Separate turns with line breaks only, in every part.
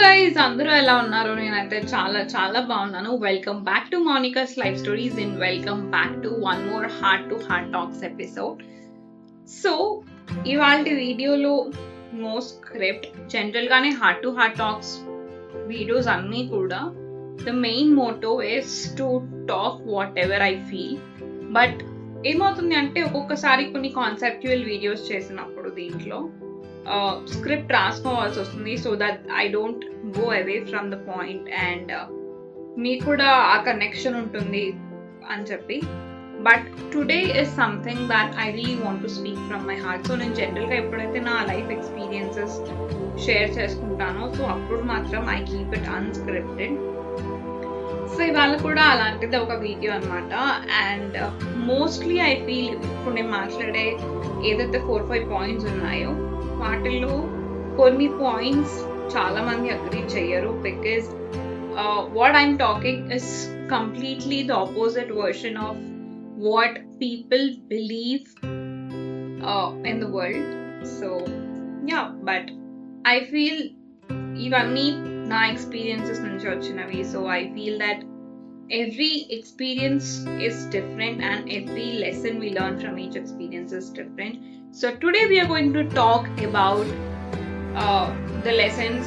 Guys, అందరూ ఎలా ఉన్నారు? నేనైతే చాలా చాలా బాగున్నాను. Welcome back to Monica's life stories and welcome back to one more heart to heart talks episode. So ఇవాళ వీడియోలో నో స్క్రిప్ట్, జనరల్ గానే heart to heart talks videos అన్నీ కూడా the main motto is to talk what ever I feel. But ఏమవుతుంది అంటే ఒక్కొక్కసారి కొన్ని conceptual videos చేసినప్పుడు దీంట్లో స్క్రిప్ట్ రాసుకోవాల్సి వస్తుంది, so that I don't go away from the point and మీకు కూడా ఆ కనెక్షన్ ఉంటుంది అని చెప్పి. But today is something that I really want to speak from my heart. So నేను జనరల్గా ఎప్పుడైతే నా లైఫ్ ఎక్స్పీరియన్సెస్ షేర్ చేసుకుంటానో సో అప్పుడు మాత్రం I keep it unscripted. So ఇవాళ కూడా అలాంటిది ఒక వీడియో అనమాట. అండ్ మోస్ట్లీ ఐ ఫీల్ ఇప్పుడు నేను మాట్లాడే ఏదైతే 4-5 పాయింట్స్ ఉన్నాయో వాటిల్లో కొన్ని పాయింట్స్ చాలా మంది అగ్రీ చేయరు, because what I'm talking is completely the opposite version of what people believe in the world. So yeah, but I feel ఇవన్నీ నా ఎక్స్పీరియన్సెస్ నుంచి వచ్చినవి. So I feel that every experience is different and every lesson we learn from each experience is different. So today we are going to talk about the lessons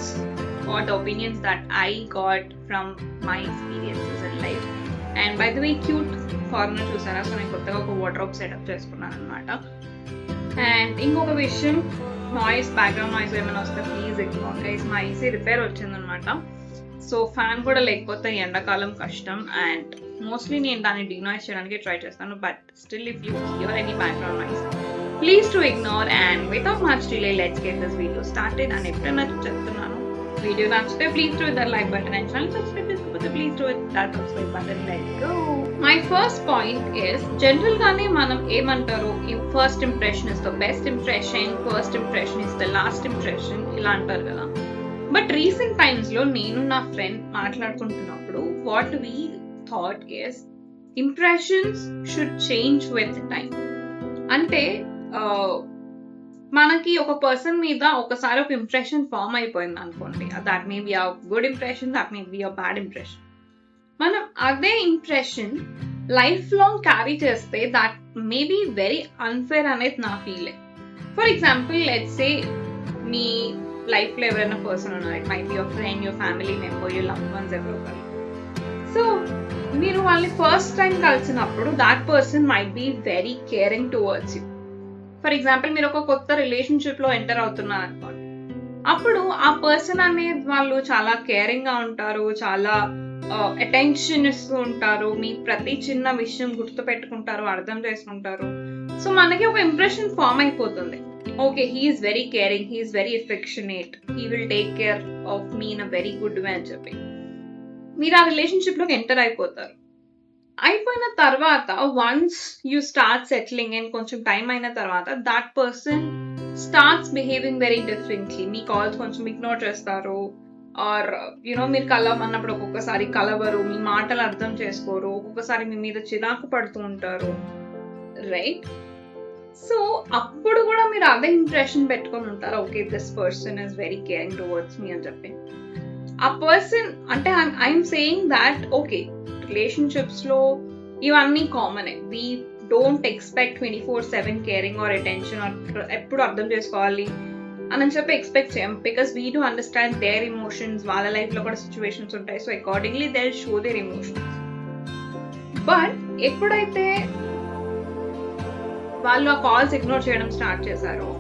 or the opinions that I got from my experiences in life. And by the way, cute corner chusara, so నేను కొత్తగా ఒక wardrobe setup చేసుకున్నాను అన్నమాట. And ఇంకొక విషయం, noise, background noise ఏమైనా వస్తే please ignore guys. మా ఏసీ రిపేర్ వచ్చిందనమాట, సో ఫ్యాన్ కూడా లేకపోతే ఎండాకాలం కష్టం. అండ్ మోస్ట్లీ నేను దాన్ని డినాయిస్ చేయడానికి ట్రై చేస్తాను, but still if you hear any background noise please to ignore. And without much delay let's get this video started. And ఎప్పుడైనా చెప్తున్నాను, వీడియో నచ్చితే please to that like button and channel subscribe చేసుకోకపోతే please to that subscribe button. Let's go. My first point is, general గానే మనం ఏమంటారు, first impression is the best impression, first impression is the last impression, ఇలా అంటారు కదా. But recent times లో నేను నా ఫ్రెండ్ మాట్లాడుకుంటున్నప్పుడు what we thought is impressions should change with time. అంటే మనకి ఒక పర్సన్ మీద ఒకసారి ఒక ఇంప్రెషన్ ఫామ్ అయిపోయింది అనుకోండి, that may be a good impression, that may be a bad impression. మనం అదే ఇంప్రెషన్ లైఫ్ లాంగ్ క్యారీ చేస్తే that may be very unfair అనేది నా feeling. For example, let's say me life లో ఎవరైనా పర్సన్ ఉన్నారు, it might be your friend, your family member, your loved ones, ఎవరో ఒకరు. సో మీరు వాళ్ళని ఫస్ట్ టైం కలిసినప్పుడు that person might be very caring towards you. For example, మీరు ఒక కొత్త రిలేషన్షిప్ లో ఎంటర్ అవుతున్నారు అనుకోండి, అప్పుడు ఆ పర్సన్ అనే వాళ్ళు చాలా కేరింగ్ గా ఉంటారు, చాలా అటెన్షన్ ఇస్తూ ఉంటారు, మీ ప్రతి చిన్న విషయం గుర్తు పెట్టుకుంటారు, అర్థం చేసుకుంటారు. సో మనకి ఒక ఇంప్రెషన్ ఫామ్ అయిపోతుంది, okay, he is very caring, he is very affectionate, he will take care of me in a very good way అని చెప్పి మీరు ఆ రిలేషన్షిప్ లోకి ఎంటర్ అయిపోతారు. అయిపోయిన తర్వాత once you start settling and కొంచెం టైం అయిన తర్వాత that person starts behaving very differently. Me calls కొంచెం ఇగ్నోర్ చేస్తారు, ఆర్ యునో మీరు కలవమన్నప్పుడు ఒక్కొక్కసారి కలవరు, మీ మాటలు అర్థం చేసుకోరు, ఒక్కొక్కసారి మీ మీద చిరాకు పడుతూ ఉంటారు, రైట్? సో అప్పుడు కూడా మీరు అదే ఇంప్రెషన్ పెట్టుకొని ఉంటారు, okay this person is very caring towards me అని చెప్పి. ఆ పర్సన్ అంటే I'm saying that okay, relationships లో ఇవన్నీ కామనే. We don't expect 24/7 caring or attention or ఎప్పుడు అర్థం చేసుకోవాలి అని చెప్పి ఎక్స్పెక్ట్ చేయం, because we do understand their emotions. వాళ్ళ లైఫ్ లో కూడా సిచ్యువేషన్స్ ఉంటాయి, so accordingly they show their emotions. But ఎప్పుడైతే వాళ్ళు ఆ కాల్స్ ఇగ్నోర్ చేయడం స్టార్ట్ చేశారు,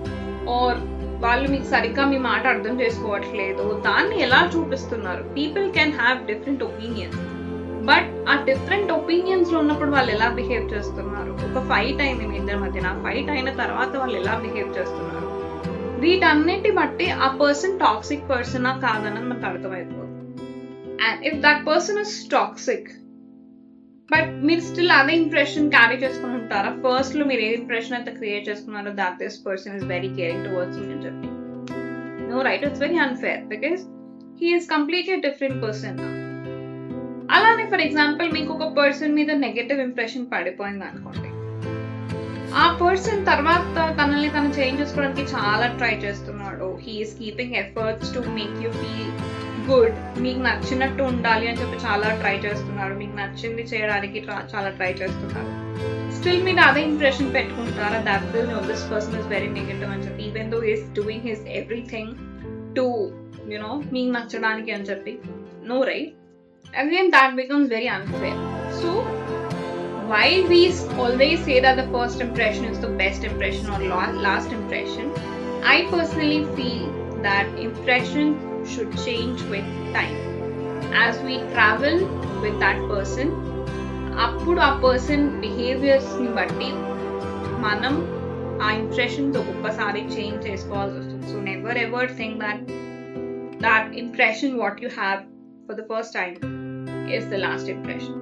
ఆర్ వాళ్ళు మీకు సరిగ్గా మీ మాట అర్థం చేసుకోవట్లేదు, దాన్ని ఎలా చూపిస్తున్నారు? People can have different opinions, but ఆ డిఫరెంట్ ఒపీనియన్స్ లో ఉన్నప్పుడు వాళ్ళు ఎలా బిహేవ్ చేస్తున్నారు? ఒక ఫైట్ అయింది మీ ఇద్దరి మధ్యన, ఫైట్ అయిన తర్వాత వాళ్ళు ఎలా బిహేవ్ చేస్తున్నారు? వీటన్నిటి బట్టి ఆ పర్సన్ టాక్సిక్ పర్సనా కాదన్నది మనకు అర్థమైపోతుంది. And if that person is toxic but మీరు స్టిల్ అదే ఇంప్రెషన్ క్యారీ చేసుకుని ఉంటారా? ఫస్ట్ లో మీరు ఏ ఇంప్రెషన్ అయితే క్రియేట్ చేసుకున్నారో that this person is very caring towards me అని చెప్పి, no right, it's very unfair because he is completely different person. అలానే ఫర్ ఎగ్జాంపుల్ మీకు ఒక పర్సన్ మీద నెగటివ్ ఇంప్రెషన్ పడిపోయింది అనుకోండి, ఆ పర్సన్ తర్వాత తనని చేంజ్ చేసుకోవడానికి చాలా ట్రై చేస్తున్నాడు, he is keeping efforts to make you feel good, మీకు నచ్చినట్టు ఉండాలి అని చెప్పి చాలా ట్రై చేస్తున్నారు, మీకు నచ్చింది చేయడానికి చాలా ట్రై చేస్తున్నారు, స్టిల్ మీరు అదే ఇంప్రెషన్ పెట్టుకుంటారా that this person is very negative అని చెప్పి, even though is doing his everything to మీకు నచ్చడానికి అని చెప్పి? No, right? Again that becomes very unfair. So while we always say that the first impression is the best impression or last impression, I personally feel that impression should change with time. As we travel with that person, appudu a person behaviors ni batti manam ఆ impressions ఒక్కొక్కసారి change చేసుకోవాల్సి వస్తుంది. So never ever think that impression what you have for the first time is the last impression.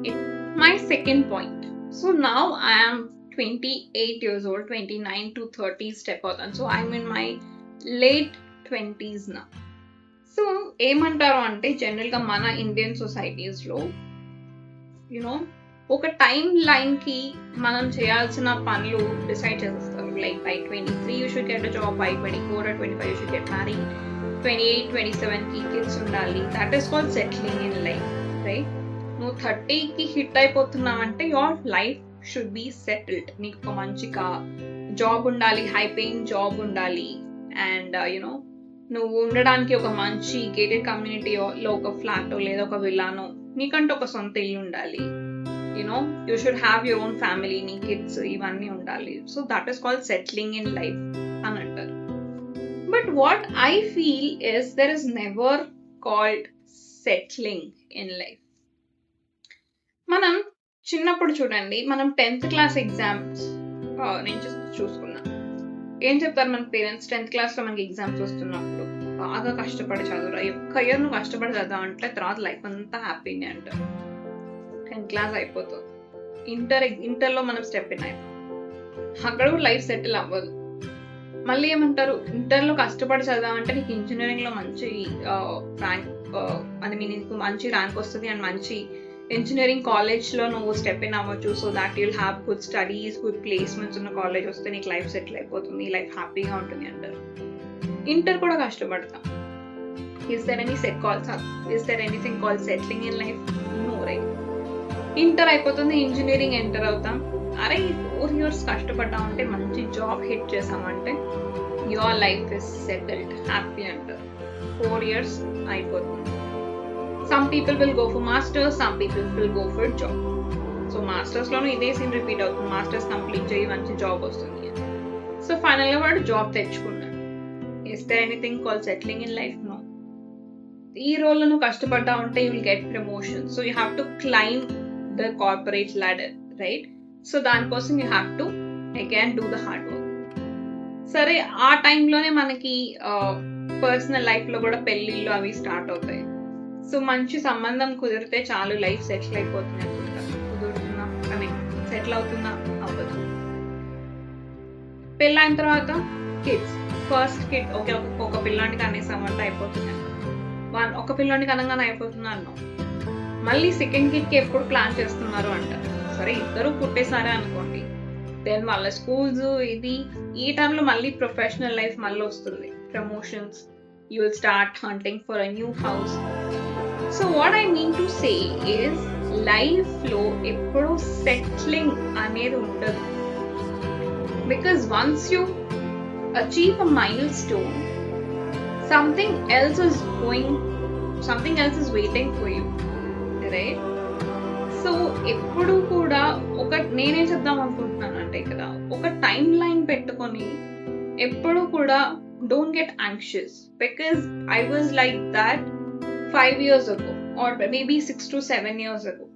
My second point. So now I am 28 years old, 29 to 30 step out, and so I'm in my late 20s now. So ఏమంటారు అంటే జనరల్గా మన Indian సొసైటీస్లో ఒక time లైన్కి మనం చేయాల్సిన పనులు decide చేసేస్తారు. Like by 23 you should get a job, by 24 or 25 you should get married, 28, 27కి కిడ్స్ ఉండాలి. That is called settling in life, right? నువ్వు 30కి హిట్ అయిపోతున్నావంటే your life should be settled. నీకు ఒక మంచి జాబ్ ఉండాలి, హై పేయింగ్ జాబ్ ఉండాలి, అండ్ నువ్వు ఉండడానికి ఒక మంచి గేటెడ్ కమ్యూనిటీలో ఒక ఫ్లాట్ లేదా ఒక విల్లానో, నీకంటే ఒక సొంత ఇల్లు ఉండాలి. You should have your own family, నీ కిడ్స్ ఇవన్నీ ఉండాలి. So that is called settling in life అని అంటారు. But what I feel is there is never called settling in life. మనం చిన్నప్పుడు చూడండి, మనం 10th క్లాస్ ఎగ్జామ్స్ నేను చూసుకున్నా, ఏం చెప్తారు మన పేరెంట్స్? 10th క్లాస్లో మనకి ఎగ్జామ్స్ వస్తున్నప్పుడు బాగా కష్టపడి చదువురా, ఒక్క ఇయర్ నువ్వు కష్టపడి చదువు అంటే తర్వాత లైఫ్ అంతా హ్యాపీనే అంటారు. 10th క్లాస్ అయిపోతుంది, ఇంటర్లో మనం స్టెప్ ఇన్ అయిపోతాం, అక్కడ కూడా లైఫ్ సెటిల్ అవ్వదు. మళ్ళీ ఏమంటారు, ఇంటర్లో కష్టపడి చదవాలంటే నీకు ఇంజనీరింగ్లో మంచి ర్యాంక్, నీకు మంచి ర్యాంక్ వస్తుంది అండ్ మంచి ఇంజనీరింగ్ కాలేజ్లో నువ్వు స్టెప్ ఇన్ అవ్వచ్చు. So that you'll have good studies, good placements ఉన్న కాలేజ్ వస్తే నీకు లైఫ్ సెటిల్ అయిపోతుంది, లైఫ్ హ్యాపీగా ఉంటుంది అంటారు. ఇంటర్ కూడా కష్టపడతాం. Is there anything called settling in life? No, right? Inter అయిపోతుంది, ఇంజనీరింగ్ ఎంటర్ అవుతాం. అరే 4 years కష్టపడ్డామంటే మంచి జాబ్ హిట్ చేసామంటే your life is settled, happy అంటారు. 4 years అయిపోతుంది. Some people will go for masters, some people will go for job. So మాస్టర్స్లోనూ ఇదే సీన్ రిపీట్ అవుతుంది, మాస్టర్స్ కంప్లీట్ చేయి మంచి జాబ్ వస్తుంది. సో ఫైనల్గా వాడు జాబ్ తెచ్చుకున్నాడు. Is there anything called settling in life? No. ఈ రోల్లో నువ్వు కష్టపడ్డావంటే you will get promotion. So you have to climb the corporate ladder, right? So దానికోసం you have to again do the hard work. సరే, ఆ టైంలోనే మనకి పర్సనల్ లైఫ్లో కూడా పెళ్ళిళ్ళు అవి స్టార్ట్ అవుతాయి. సో మంచి సంబంధం కుదిరితే చాలు లైఫ్ సెటిల్ అయిపోతుంది అనుకుంటారు. కుదురుతున్నా కానీ సెటిల్ అవుతున్నా అవ్వదు. పెళ్ళైన తర్వాత కిడ్స్, ఫస్ట్ కిడ్ ఓకే, ఒక పిల్లానికి అనేసామంటే అయిపోతుంది, ఒక పిల్లానికి అనగానే అయిపోతుంది అన్నాం. మళ్ళీ సెకండ్ కిడ్కి ఎప్పుడు ప్లాన్ చేస్తున్నారు అంటారు. సరే, ఇద్దరు పుట్టేసారే అనుకోండి, దెన్ వాళ్ళ స్కూల్స్ ఇది, ఈ టైంలో మళ్ళీ ప్రొఫెషనల్ లైఫ్ మళ్ళీ వస్తుంది, promotions, you will start hunting for a new house. So what I mean to say is లైఫ్లో ఎప్పుడూ సెటిలింగ్ అనేది ఉండదు. Because once you achieve a mile stone, something else is waiting for you, right? So ఎప్పుడు కూడా నేనేం చెప్దాం అనుకుంటున్నాను అంటే, ఇక్కడ ఒక టైం లైన్ పెట్టుకొని ఎప్పుడు కూడా don't get anxious, because I was like that 5 years ago or maybe 6 to 7 years ago.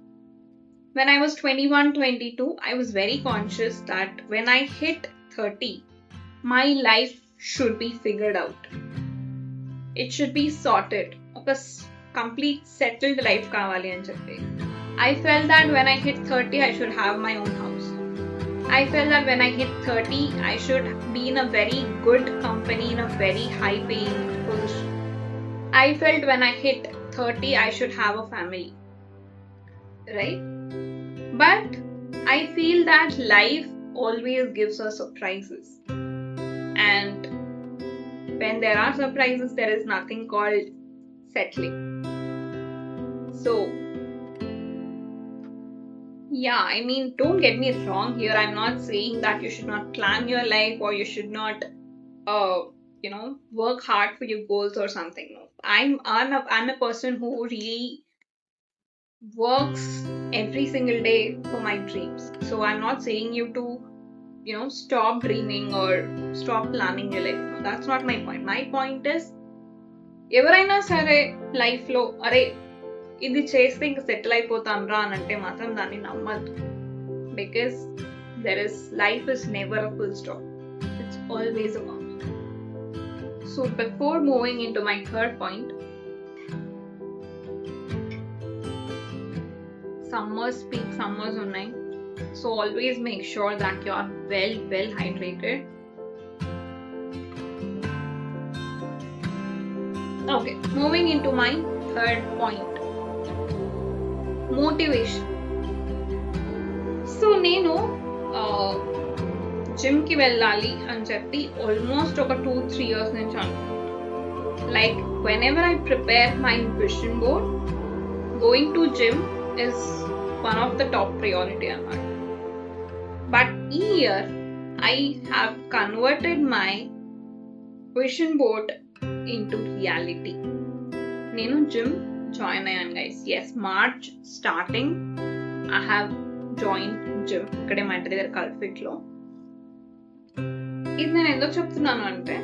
When I was 21, 22, I was very conscious that when I hit 30, my life should be figured out. It should be sorted. ఒక complete settled life కావాలి అని చెప్పి. I felt that when I hit 30, I should have my own house. I felt that when I hit 30, I should be in a very good company, in a very high paying position. I felt when I hit 30, I should have a family. Right? But I feel that life always gives us surprises. And when there are surprises, there is nothing called settling. So yeah, I mean, don't get me wrong here. I'm not saying that you should not plan your life or you should not work hard for your goals or something. No, I'm a person who really works every single day for my dreams. So I'm not saying you to stop dreaming or stop planning your life. No, that's not my point. My point is, ఎవరైనా సరే life లో అరే ఇది చేస్తే ఇంక settle అయిపోతాను రా అని అంటే మాత్రం దాన్ని నమ్మద్దు. Because life is never a full stop. It's always a bound. So before moving in to my third point, summers ఉన్నాయి. So always make sure that you are well hydrated. Okay, moving into my third point, motivation. So నేను gym కి వెళ్ళాలి అని చెప్పి almost ఒక 2-3 years నుంచి అనుకుంటున్నాను. Like whenever I prepare my vision board, going to gym is one of the top priority అన్నమాట. But ఈ year I have converted my vision board into reality. నేను జిమ్ జాయిన్ అయ్యాను guys. Yes, March starting I have join gym ఇక్కడే మా ఇంటి దగ్గర కల్ఫిట్ లో. ఇది నేను ఎందుకు చెప్తున్నాను అంటే,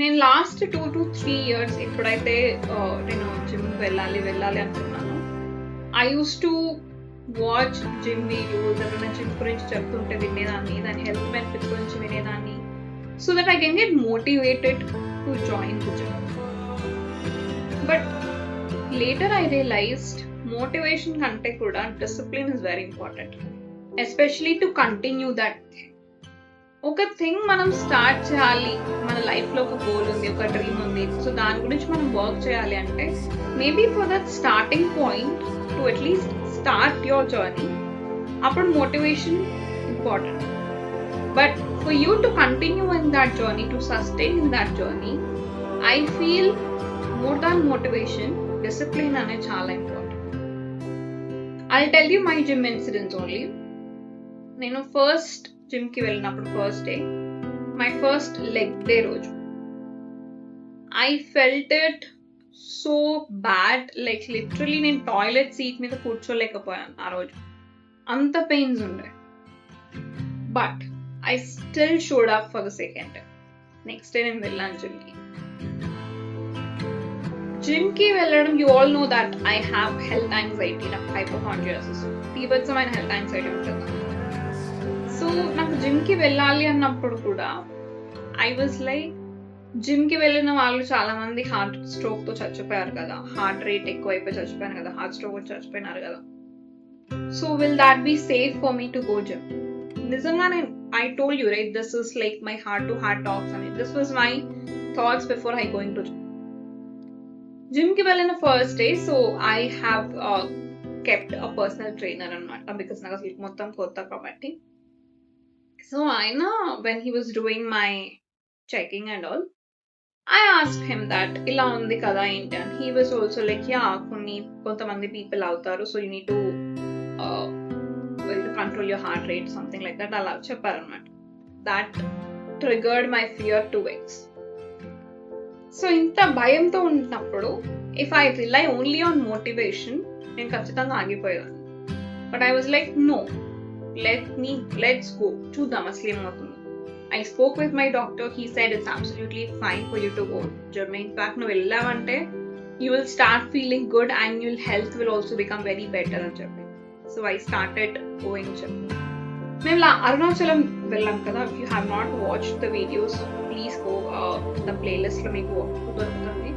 నేను లాస్ట్ 2 to 3 years ఎప్పుడైతే నేను జిమ్ వెళ్ళాలి అనుకున్నాను, I use to watch gym videos, ఎవరైనా జిమ్ గురించి చెప్తుంటే వినేదాన్ని, దాని హెల్త్ బెనిఫిట్స్ గురించి వినేదాన్ని, so that I can get motivated to join the gym. But later I realized motivation kante kuda discipline is very important, especially to continue that thing. ఒక thing మనం start చేయాలి, మన లైఫ్ లో ఒక goal ఉంది, ఒక డ్రీమ్ ఉంది, so దాని గురించి మనం వర్క్ చేయాలి అంటే maybe for that starting point to at least start your journey, అప్పుడు motivation important. But for you to continue in that journey, to sustain in that journey, I feel more than motivation, discipline ane chaala important. I'll tell you my gym incidents only. Nenu first gym ki vellinappudu, first day, my first leg day roju, I felt it so bad, like literally నేను toilet seat మీద కూర్చోలేకపోయాను ఆ రోజు, అంత pains ఉండే. But I still showed up for the second time. Next day నేను వెళ్ళాను జిమ్కి. జిమ్కి వెళ్ళడం, you all know that I have health anxiety, నాకు hypochondriasis, తీవ్రమైన హెల్త్ యాంగ్జైటీ ఉంటుంది. సో నాకు జిమ్కి వెళ్ళాలి అన్నప్పుడు కూడా I was like, జిమ్కి వెళ్ళిన వాళ్ళు చాలా మంది హార్ట్ స్ట్రోక్ తో చచ్చిపోయారు కదా, హార్ట్ రేట్ ఎక్కువైపోయి చచ్చిపోయాను కదా, హార్ట్ స్ట్రోక్ వచ్చి చచ్చిపోయినారు కదా. So will that be safe for me to go gym? నిజంగానే I told you, right, this is like my heart to heart talks. I mean, this was my thoughts before I going to gym ki velina first day. So I have kept a personal trainer anamata, because naku asalu mottam kotta kabatti. So when he was doing my checking and all, I asked him that ila undi kada enti, and he was also like, yeah, konni kontamandi people avtaru, so you need to control your heart rate, something like that. అలా చెప్పారన్నమాట. That triggered my fear 2x. So ఇంత భయంతో ఉన్నప్పుడు if I rely only on motivation, నేను ఖచ్చితంగా ఆగిపోయేదాన్ని. But I was like, no, let's go, చూద్దాం అసలు ఏమవుతుంది. I spoke with my doctor. He said it's absolutely fine for you to go gym. In fact, నువ్వు వెళ్ళావంటే you will start feeling good and your health will also become very better అని చెప్పి. So I started going gym. మేము అరుణాచలం వెళ్ళాం కదా. If you have not watched the videos, please go the playlist లో మీకు దొరుకుతుంది.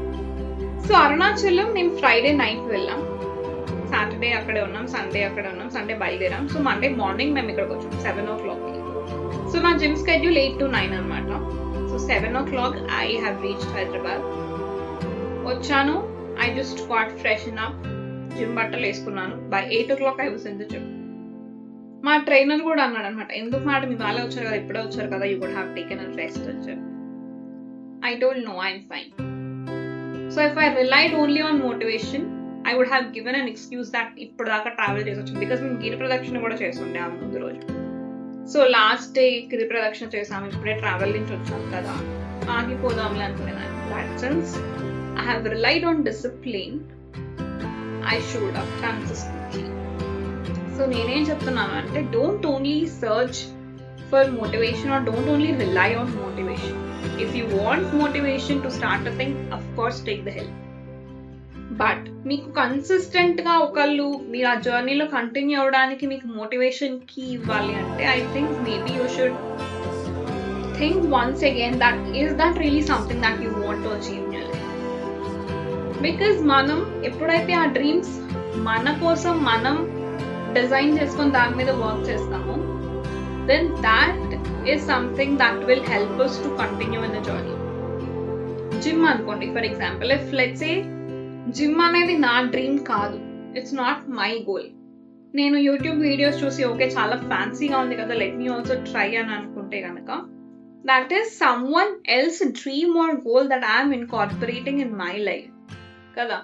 So Arunachalam మేము ఫ్రైడే నైట్ వెళ్ళాం, సాటర్డే అక్కడే ఉన్నాం, సండే అక్కడే ఉన్నాం, సండే బయలుదేరాం. సో మండే మార్నింగ్ మేము ఇక్కడికి వచ్చాం 7 o'clock. సో నా జిమ్ స్కెడ్యూల్ 8 to 9 అనమాట. So 7 o'clock I have reached Hyderabad. వచ్చాను, I just got freshen up, gym బట్టలు వేసుకున్నాను. By 8 o'clock I was in the gym. మా ట్రైనర్ కూడా అన్నాడు అనమాట, ఎందుకు మేడం ఇవాళ వచ్చారు కదా, ఇప్పుడే వచ్చారు కదా, you could have taken a rest అని చెప్పి. I told no, I'm fine. So if I relied only on motivation, I would have given an excuse that ఇప్పుడు దాకా ట్రావెల్ చేసి వచ్చింది బికాస్ మేము గిరి ప్రదక్షిణ కూడా చేస్తుండే ఆ ముందు రోజు. సో లాస్ట్ డే గిరి ప్రదక్షిణ చేసాము, ఇప్పుడే ట్రావెల్ నుంచి వచ్చాం కదా, ఆగిపోదాంలే అనుకునేదాన్ని. That since I have relied on discipline, I should have consistently. So నేనేం చెప్తున్నాను అంటే don't only search for motivation or don't only rely on motivation. If you want motivation to start a thing, of course take the help. But మీకు consistent గా ఒకళ్ళు మీరు ఆ జర్నీలో continue అవడానికి మీకు మోటివేషన్ కి ఇవ్వాలి అంటే I think maybe you should think once again that is that really something that you want to achieve in your life. Because మనం ఎప్పుడైతే ఆ డ్రీమ్స్ మన కోసం మనం డిజైన్ చేసుకొని దాని మీద వర్క్ చేస్తామో then that is something that will help us to continue in the journey. Gym అనుకోండి for example, if let's say gym అనేది నా డ్రీమ్ కాదు, ఇట్స్ నాట్ మై గోల్. నేను యూట్యూబ్ వీడియోస్ చూసి ఓకే చాలా ఫ్యాన్సీగా ఉంది కదా, లెట్ మీ ఆల్సో ట్రై అని అనుకుంటే కనుక that is someone else dream or goal that I'm incorporating in my life కదా.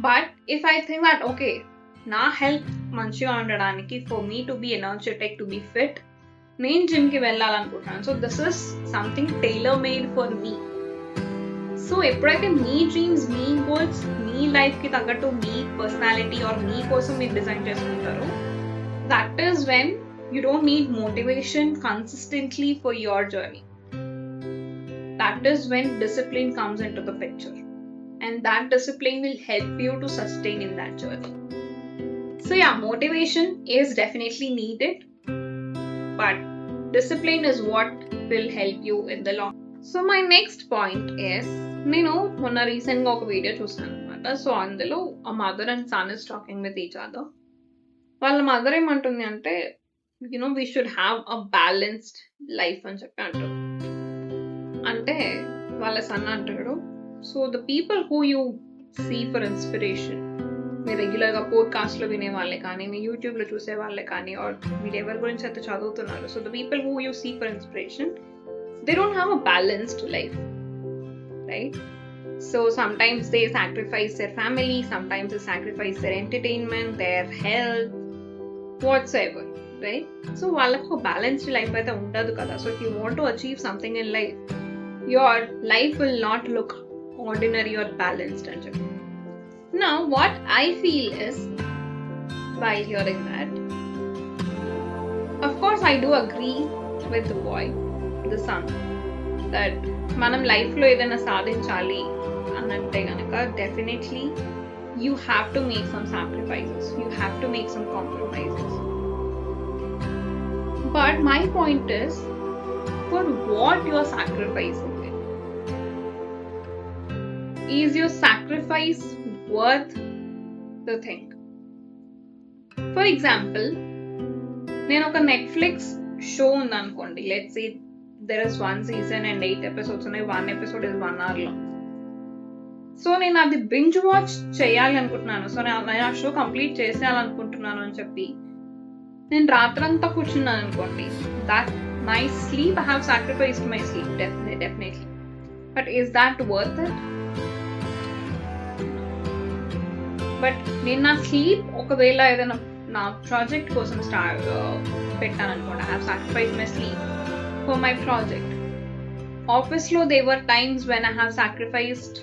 But if I think that okay నా హెల్త్ మంచిగా ఉండడానికి, for me to be energetic, to be fit, నేను జిమ్కి వెళ్ళాలనుకుంటున్నాను. So this is something tailor made for me. So ఎప్పుడైతే మీ dreams, మీ goals, మీ లైఫ్కి తగ్గట్టు మీ పర్సనాలిటీ ఆర్ మీ కోసం మీరు డిజైన్ చేసుకుంటారో that is when you don't need motivation consistently for your journey. That is when discipline comes in to the picture and that discipline will help you to sustain in that journey. So yeah, motivation is definitely needed but discipline is what will help you in the long. So my next point is, నేను మొన్న recent గా ఒక video చూసాను అనమాట. So అందులో ఆ mother and son is talking with each other. వాళ్ళ mother ఏమంటుంది అంటే we should have a balanced life అని చెప్పి అంటారు. అంటే వాళ్ళ సన్ అంటాడు, so the people who you see for inspiration, మీరు రెగ్యులర్గా పోడ్కాస్ట్లో వినే వాళ్ళే కానీ, మీ యూట్యూబ్లో చూసే వాళ్ళే కానీ, ఆర్ మీరు ఎవరి గురించి అయితే చదువుతున్నారు, so the people who you see for inspiration, they don't have a balanced life, right? So sometimes they sacrifice their family, sometimes they sacrifice their entertainment, their health, whatsoever, right? So వాళ్ళకు ఒక balanced life అయితే ఉండదు కదా. So if you want to achieve something in life, your life will not look ordinary or balanced and చెప్పి. Now what I feel is, while hearing that, of course I do agree with the boy, the son, that మనం లైఫ్లో ఏదైనా సాధించాలి అని అంటే కనుక definitely you have to make some sacrifices, you have to make some compromises. But my point is, for what you are sacrificing it? Is your sacrifice worth the thing? For example, నేను ఒక Netflix show ఉందనుకోండి, let's say there is one season and 8 episodes ఉన్నాయి, 1 episode is 1 hour long. So నేను అది binge watch చేయాలి అనుకుంటున్నాను, so నేను ఆ షో కంప్లీట్ చేసేయాలనుకుంటున్నాను అని చెప్పి నేను రాత్రంతా కూర్చున్నాను అనుకోండి, that my sleep, I have sacrificed my sleep, definitely. But is that worth it? But నేను నా స్లీప్ ఒకవేళ ఏదైనా నా ప్రాజెక్ట్ కోసం పెట్టాను అనుకోండి, I have sacrificed my sleep for my project. Office lo there were times when I have sacrificed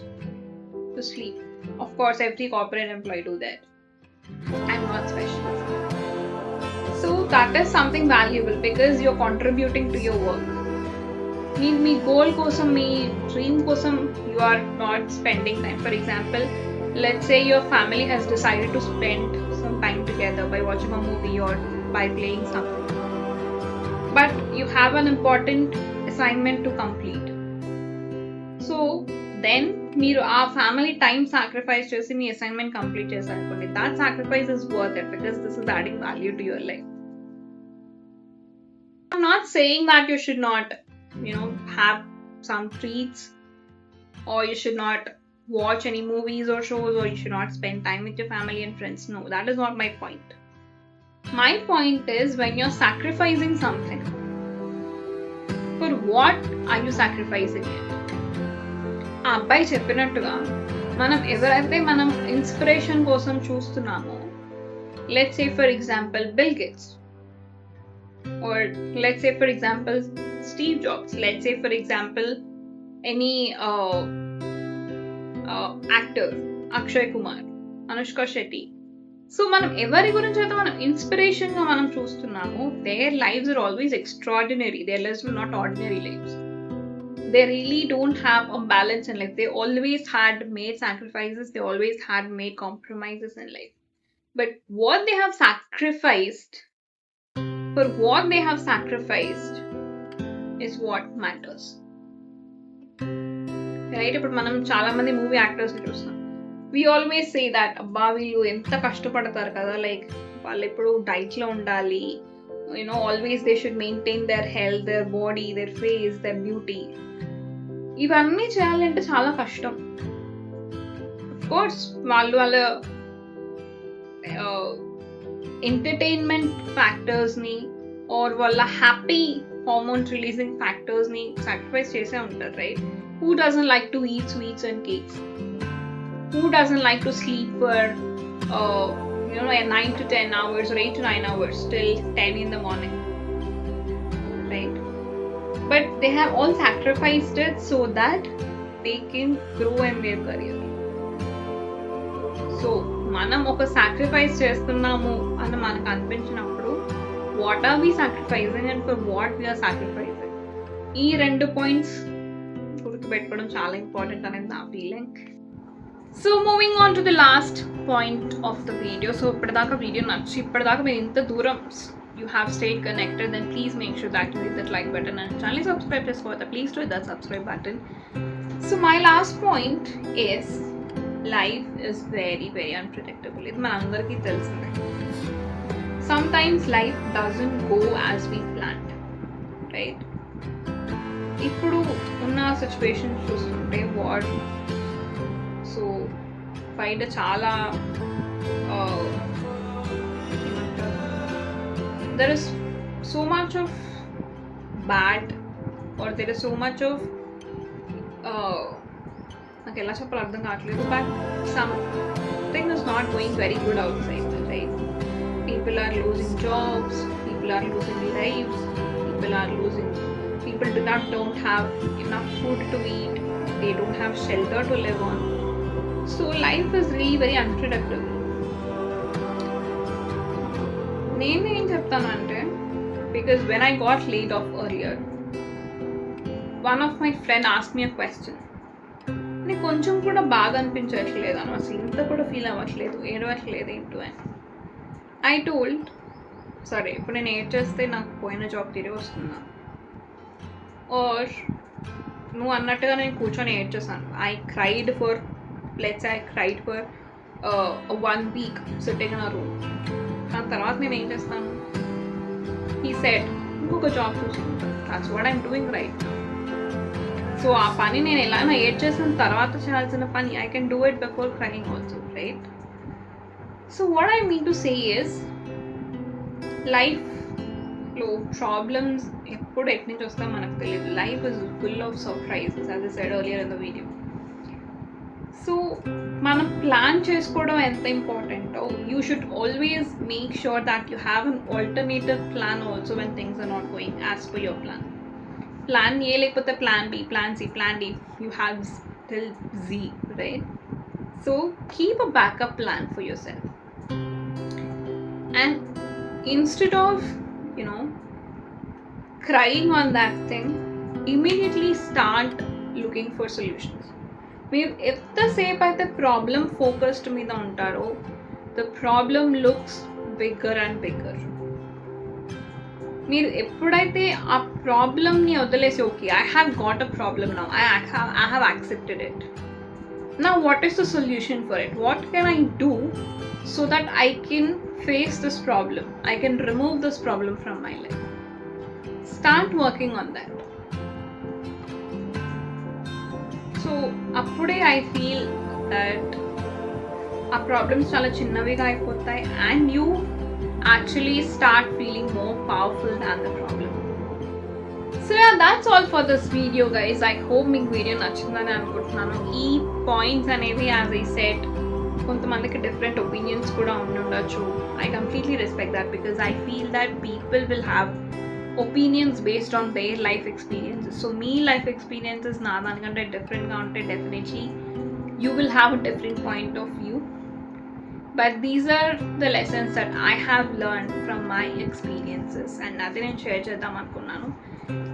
to sleep. Of course every corporate employee do that. I'm not special. So that is something valuable because you're contributing to your work. Me goal kosam, me dream kosam, you are not spending time. For example, let's say your family has decided to spend some time together by watching a movie or by playing something, but you have an important assignment to complete. So then మీరు ఆ family time sacrifice చేసి మీ assignment complete చేశారనుకోండి, that sacrifice is worth it because this is adding value to your life. I'm not saying that you should not, have some treats, or you should not watch any movies or shows, or you should not spend time with your family and friends. No, that is not my point. My point is, when you're sacrificing something, for what are you sacrificing it? ఆ అబ్బాయి చెప్పినట్టుగా మనం ఎవరైతే మనం inspiration కోసం చూస్తున్నామో, let's say for example Bill Gates, or let's say for example Steve Jobs, let's say for example any actor Akshay Kumar, Anushka Shetty. సో మనం ఎవరి గురించి అయితే మనం ఇన్స్పిరేషన్ గా మనం చూస్తున్నామో, their lives are always extraordinary, their lives are not ordinary lives. They really don't have a balance in life. They always had made sacrifices, they always had made compromises in life. But what they have sacrificed, for what they have sacrificed is what matters. Right? ఇప్పుడు మనం చాలా మంది movie actors చూస్తాం. We always say that అబ్బా వీళ్ళు ఎంత కష్టపడతారు కదా, లైక్ వాళ్ళు ఎప్పుడు డైట్ లో ఉండాలి, always they should maintain their health, their body, their face, their beauty. ఇవన్నీ చేయాలంటే చాలా కష్టం. ఆఫ్ కోర్స్ వాళ్ళు వాళ్ళ ఎంటర్టైన్మెంట్ ఫ్యాక్టర్స్ ని ఆర్ వాళ్ళ హ్యాపీ హార్మోన్స్ రిలీజింగ్ ఫ్యాక్టర్స్ ని సాక్రిఫైస్ చేసే ఉంటారు, right? Who doesn't like to eat sweets and cakes? Who doesn't like to sleep for 9 to 10 hours or 8 to 9 hours till 10 in the morning, right? But they have all sacrificed it so that they can grow in their career. So మనం ఒక sacrifice చేస్తున్నాము అని మనకు అనిపించినప్పుడు, what are we sacrificing and for what we are sacrificing, ఈ 2 points గుర్తుపెట్టుకోవడం చాలా important అనేది నా feeling. So moving on to the last point of the video. So ఇప్పటిదాకా వీడియో నచ్చి ఇప్పటిదాకా మీరు ఇంత దూరం you have stayed connected, then please make sure that you hit that like button and channel subscribe చేసుకోవద్దా, please do hit that subscribe button. So my last point is life is very very unpredictable. ఇది మనందరికీ తెలిసిందే. Sometimes life doesn't go as we planned, right? ఇప్పుడు ఉన్న situation చూస్తుంటే war, so బయట చాలా there is so much of bad, or there is so much of నాకు ఎలా చెప్పాలో అర్థం కావట్లేదు, but something is not going very good outside, right? People are losing jobs, people are losing lives, people don't have enough food to eat, they don't have shelter to live on. So life is really very unpredictable. నేను ఏం చెప్తానంటే, because when I got laid off earlier, one of my friend asked me a question. నేను కొంచెం కూడా బాగా అనిపించట్లేదు అని, అసలు ఇంత కూడా ఫీల్ అవ్వట్లేదు, ఏడవట్లేదు ఏంటో అని. I told, సరే ఇప్పుడు నేను ఏడ్ చేస్తే నాకు పోయిన జాబ్ తిరిగి వస్తుందా, ఆర్ నువ్వు అన్నట్టుగా నేను కూర్చొని ఏడ్ చేశాను. I cried for 1 week sitting in a room. దాని తర్వాత నేను ఏం చేస్తాను, he said ఇంకొక జాబ్ చూసుకుంటాను, that's what I'm doing right now. So ఆ పని నేను ఎలా ఏడ్ చేసిన తర్వాత చేయాల్సిన పని, I can do it before crying also, right? So what I mean to say is, లైఫ్లో ప్రాబ్లమ్స్ ఎప్పుడు ఎటు నుంచి వస్తాయో మనకు తెలియదు. Life is full of surprises, as I said earlier in the video. సో మనం ప్లాన్ చేసుకోవడం ఎంత ఇంపార్టెంటో, you should always make sure that you have an alternative plan also when things are not going as per your plan. Plan A లేకపోతే plan B, plan C, plan D, you have till Z, right? So keep a backup plan for your self, and instead of crying on that thing, immediately start looking for solutions. మీరు ఎంతసేపు అయితే problem focused మీద ఉంటారో, the problem looks bigger and bigger. మీరు ఎప్పుడైతే ఆ ప్రాబ్లమ్ని వదిలేసి, okay I have got a problem now, I have accepted it, now what is the solution for it, what can I do so that I can face this problem, I can remove this problem from my life. Start working on that. So అప్పుడే I feel that ఆ problems చాలా చిన్నవిగా అయిపోతాయి, and you actually start feeling more powerful than the problem. So yeah that's all for this video guys. I hope మీకు video నచ్చిందని అనుకుంటున్నాను. ఈ points అనేవి యాజ్ ఐ సెట్ కొంతమందికి డిఫరెంట్ ఒపీనియన్స్ కూడా ఉండొచ్చు. I completely respect that because I feel that people will have opinions based on their life experiences. So me life experiences నా దానికంటే డిఫరెంట్గా ఉంటే definitely you will have a different point of view, but these are the lessons that I have learned from my experiences and అది నేను share చేద్దాం అనుకున్నాను.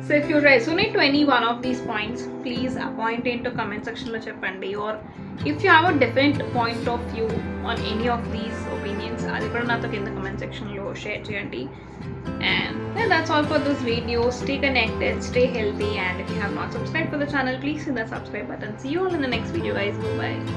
So if you resonate to any one of these points, please point into comment section లో చెప్పండి, or if you have a different point of view on any of these opinions అది కూడా నాతో కింద comment section లో share చేయండి. And yeah, that's all for this video. Stay connected, stay healthy, and if you have not subscribed for the channel, please hit the subscribe button. See you all in the next video guys. Bye bye.